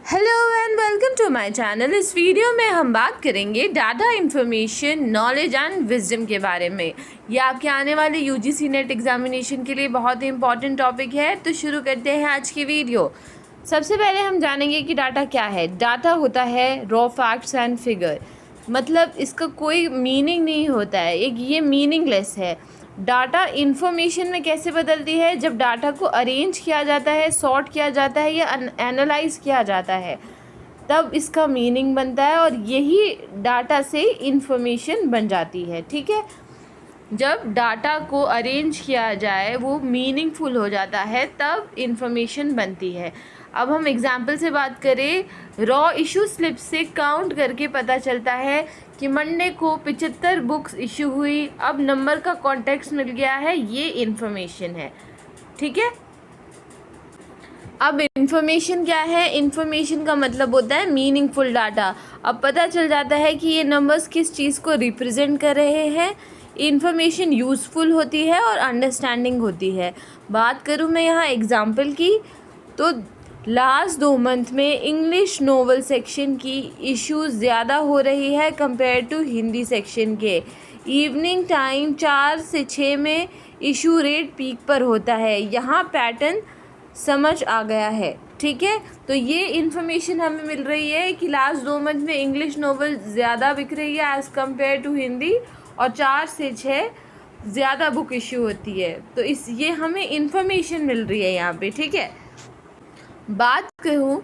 Hello and welcome to my channel. इस video में हम बात करेंगे data information knowledge and wisdom के बारे में। ये आपके आने वाले यूजीसी नेट एग्जामिनेशन के लिए बहुत ही इंपॉर्टेंट टॉपिक है। तो शुरू करते हैं आज की वीडियो। सबसे पहले हम जानेंगे कि डाटा क्या है। डाटा होता है रॉ फैक्ट्स एंड फिगर, मतलब इसका कोई मीनिंग नहीं होता है, एक ये मीनिंगलेस है। डाटा इन्फॉर्मेशन में कैसे बदलती है? जब डाटा को अरेंज किया जाता है, सॉर्ट किया जाता है या एनालाइज किया जाता है, तब इसका मीनिंग बनता है और यही डाटा से इन्फॉर्मेशन बन जाती है। ठीक है, जब डाटा को अरेंज किया जाए वो मीनिंगफुल हो जाता है, तब इन्फॉर्मेशन बनती है। अब हम एग्जाम्पल से बात करें, रॉ इशू स्लिप से काउंट करके पता चलता है कि मंडे को 75 बुक्स इशू हुई। अब नंबर का कॉन्टेक्स्ट मिल गया है, ये इन्फॉर्मेशन है। ठीक है, अब इन्फॉर्मेशन क्या है? इन्फॉर्मेशन का मतलब होता है मीनिंगफुल डाटा। अब पता चल जाता है कि ये नंबर्स किस चीज़ को रिप्रेजेंट कर रहे हैं। इन्फॉर्मेशन यूज़फुल होती है और अंडरस्टैंडिंग होती है। बात करूँ मैं यहाँ एग्जाम्पल की, तो लास्ट 2 मंथ में इंग्लिश नोवेल सेक्शन की इश्यूज़ ज़्यादा हो रही है कंपेयर टू हिंदी सेक्शन के। इवनिंग टाइम 4 से 6 में इशू रेट पीक पर होता है। यहाँ पैटर्न समझ आ गया है। ठीक है, तो ये इन्फॉर्मेशन हमें मिल रही है कि लास्ट 2 मंथ में इंग्लिश नोवेल ज़्यादा बिक रही है एज़ कम्पेयर टू हिंदी, और 4 से 6 ज़्यादा बुक इशू होती है। तो ये हमें इन्फॉर्मेशन मिल रही है यहाँ पे। ठीक है, बात करूँ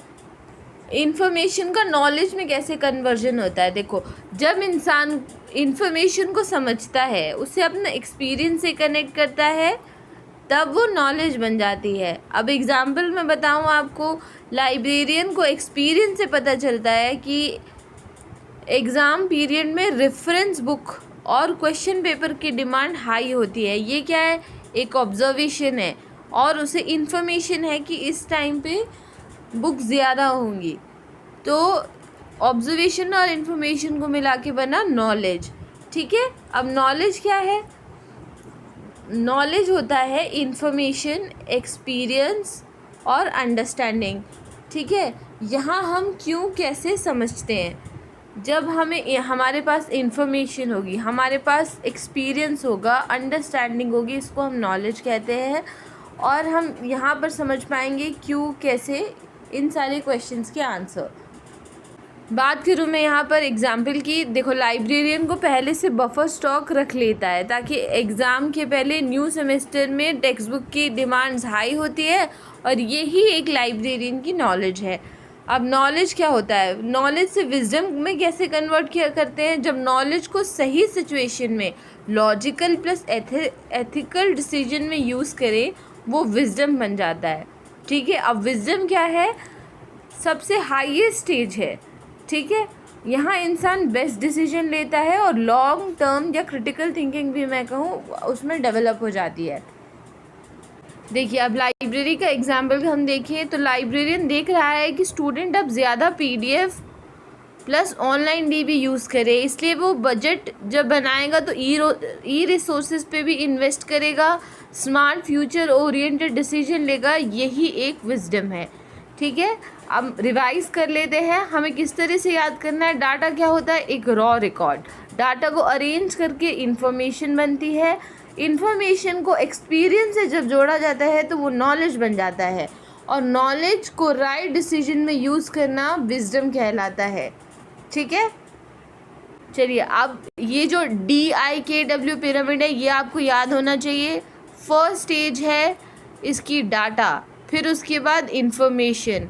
इन्फॉर्मेशन का नॉलेज में कैसे कन्वर्जन होता है। देखो, जब इंसान इन्फॉर्मेशन को समझता है, उसे अपना एक्सपीरियंस से कनेक्ट करता है, तब वो नॉलेज बन जाती है। अब एग्जाम्पल मैं बताऊँ आपको, लाइब्रेरियन को एक्सपीरियंस से पता चलता है कि एग्ज़ाम पीरियड में रेफरेंस बुक और क्वेश्चन पेपर की डिमांड हाई होती है। ये क्या है? एक ऑब्जर्वेशन है और उसे इन्फॉर्मेशन है कि इस टाइम पे बुक ज़्यादा होंगी। तो ऑब्जर्वेशन और इन्फॉर्मेशन को मिला के बना नॉलेज। ठीक है, अब नॉलेज क्या है? नॉलेज होता है इन्फॉर्मेशन, एक्सपीरियंस और अंडरस्टैंडिंग। ठीक है, यहाँ हम क्यों कैसे समझते हैं। जब हमारे पास इन्फॉर्मेशन होगी, हमारे पास एक्सपीरियंस होगा, अंडरस्टैंडिंग होगी, इसको हम नॉलेज कहते हैं। और हम यहाँ पर समझ पाएंगे क्यों कैसे इन सारे क्वेश्चंस के आंसर। बात करूँ मैं यहाँ पर एग्जाम्पल की, देखो लाइब्रेरियन को पहले से बफर स्टॉक रख लेता है ताकि एग्ज़ाम के पहले न्यू सेमेस्टर में टेक्स्ट बुक की डिमांड्स हाई होती है, और यही एक लाइब्रेरियन की नॉलेज है। अब नॉलेज क्या होता है? नॉलेज से विजडम में कैसे कन्वर्ट किया करते हैं? जब नॉलेज को सही सिचुएशन में लॉजिकल प्लस एथिकल डिसीजन में यूज़ करें, वो विजडम बन जाता है। ठीक है, अब विजडम क्या है? सबसे हाईएस्ट स्टेज है। ठीक है, यहाँ इंसान बेस्ट डिसीजन लेता है और लॉन्ग टर्म या क्रिटिकल थिंकिंग भी मैं कहूँ उसमें डेवलप हो जाती है। देखिए, अब लाइब्रेरी का एग्जाम्पल हम देखिए, तो लाइब्रेरियन देख रहा है कि स्टूडेंट अब ज़्यादा PDF plus online dB use करे, इसलिए वो बजट जब बनाएगा तो ई रिसोर्सेज पे भी इन्वेस्ट करेगा, स्मार्ट फ्यूचर ओरिएंटेड डिसीजन लेगा। यही एक विजडम है। ठीक है, अब रिवाइज कर लेते हैं, हमें किस तरह से याद करना है। डाटा क्या होता है? एक रॉ रिकॉर्ड। डाटा को अरेंज करके इन्फॉर्मेशन बनती है। इन्फॉर्मेशन को एक्सपीरियंस से जब जोड़ा जाता है तो वो नॉलेज बन जाता है, और नॉलेज को राइट डिसीजन में यूज़ करना विजडम कहलाता है। ठीक है, चलिए, अब ये जो DIKW पिरामिड है, ये आपको याद होना चाहिए। फर्स्ट स्टेज है इसकी डाटा, फिर उसके बाद इन्फॉर्मेशन,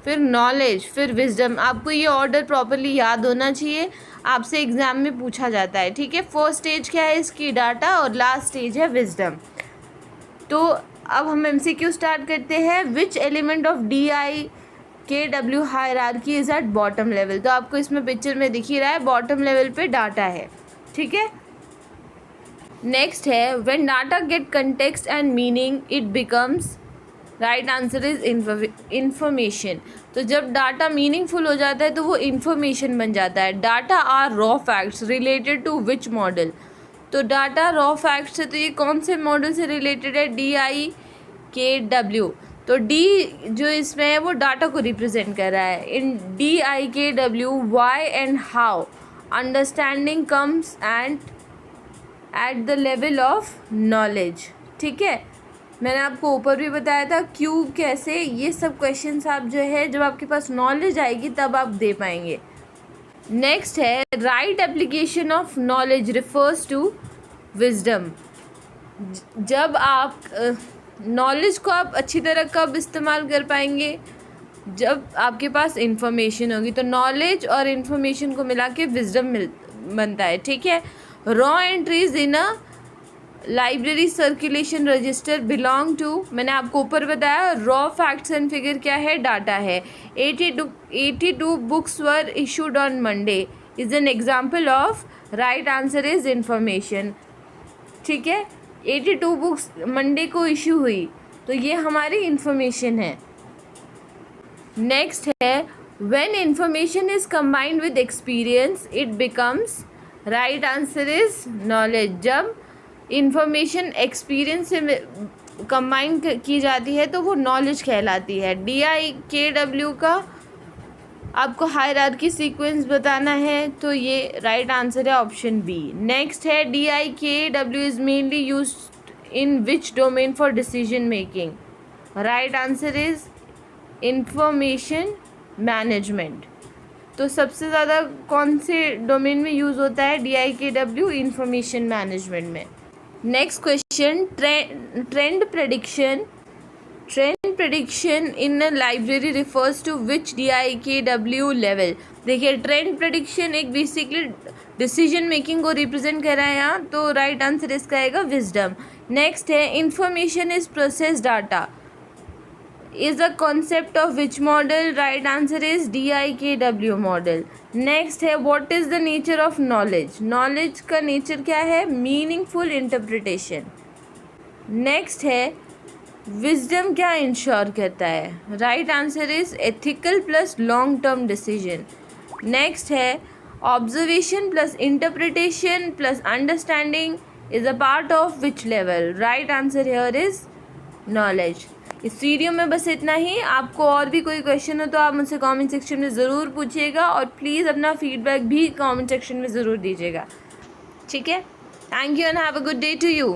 फिर नॉलेज, फिर विजडम। आपको ये ऑर्डर प्रॉपरली याद होना चाहिए, आपसे एग्ज़ाम में पूछा जाता है। ठीक है, फर्स्ट स्टेज क्या है? इसकी डाटा, और लास्ट स्टेज है विजडम। तो अब हम MCQ स्टार्ट करते हैं। Which element of DIKW hierarchy is at bottom level? तो आपको इसमें पिक्चर में दिख ही रहा है, बॉटम लेवल पे डाटा है। ठीक है, नेक्स्ट है when data get context and meaning it becomes, right answer is information. तो जब डाटा मीनिंगफुल हो जाता है तो वो इन्फॉर्मेशन बन जाता है। Data are raw facts related to which model? तो डाटा रॉ फैक्ट्स है, तो ये कौन से मॉडल से रिलेटेड है? DIKW। तो डी जो इसमें है वो डाटा को रिप्रेजेंट कर रहा है. In DIKW why and how understanding comes and at the level of knowledge. ठीक है, मैंने आपको ऊपर भी बताया था क्यों कैसे, ये सब क्वेश्चंस आप जो है जब आपके पास नॉलेज आएगी तब आप दे पाएंगे. नेक्स्ट है right application of knowledge refers to wisdom. जब आप नॉलेज को आप अच्छी तरह कब इस्तेमाल कर पाएंगे, जब आपके पास इंफॉर्मेशन होगी. तो नॉलेज और इन्फॉर्मेशन को मिला के विजडम बनता है. ठीक है, raw entries in a library circulation register belong to, मैंने आपको ऊपर बताया रॉ फैक्ट्स एंड फिगर क्या है, डाटा है. 82 books were issued on Monday is an example of, right answer is information. ठीक है, 82 बुक्स मंडे को इशू हुई तो ये हमारी इंफॉर्मेशन है. नेक्स्ट है when information is combined with experience it becomes, right answer is knowledge. जब इंफॉर्मेशन एक्सपीरियंस से कंबाइन की जाती है तो वो नॉलेज कहलाती है. DIKW का आपको हायरार्की सीक्वेंस बताना है तो ये राइट आंसर है ऑप्शन बी. नेक्स्ट है DIKW is mainly used in which domain for decision making, right answer is information management. तो सबसे ज़्यादा कौन से डोमेन में यूज़ होता है DIKW, इंफॉर्मेशन मैनेजमेंट में. Next question trend prediction in a library refers to which DIKW level. देखिए ट्रेंड प्रेडिक्शन एक बेसिकली डिसीजन मेकिंग को रिप्रेजेंट कर रहा है यहाँ, तो राइट आंसर इसका आएगा विजडम. नेक्स्ट है information is process data is a concept of which model, right answer is DIKW model. Next है what is the nature of knowledge, knowledge का nature क्या है, meaningful interpretation. Next है wisdom क्या ensure करता है, right answer is ethical plus long term decision. Next है observation plus interpretation plus understanding is a part of which level, right answer here is knowledge. इस video में बस इतना ही. आपको और भी कोई क्वेश्चन हो तो आप मुझसे कमेंट सेक्शन में ज़रूर पूछिएगा और प्लीज़ अपना फीडबैक भी कमेंट सेक्शन में ज़रूर दीजिएगा. ठीक है, thank you and have a good day to you.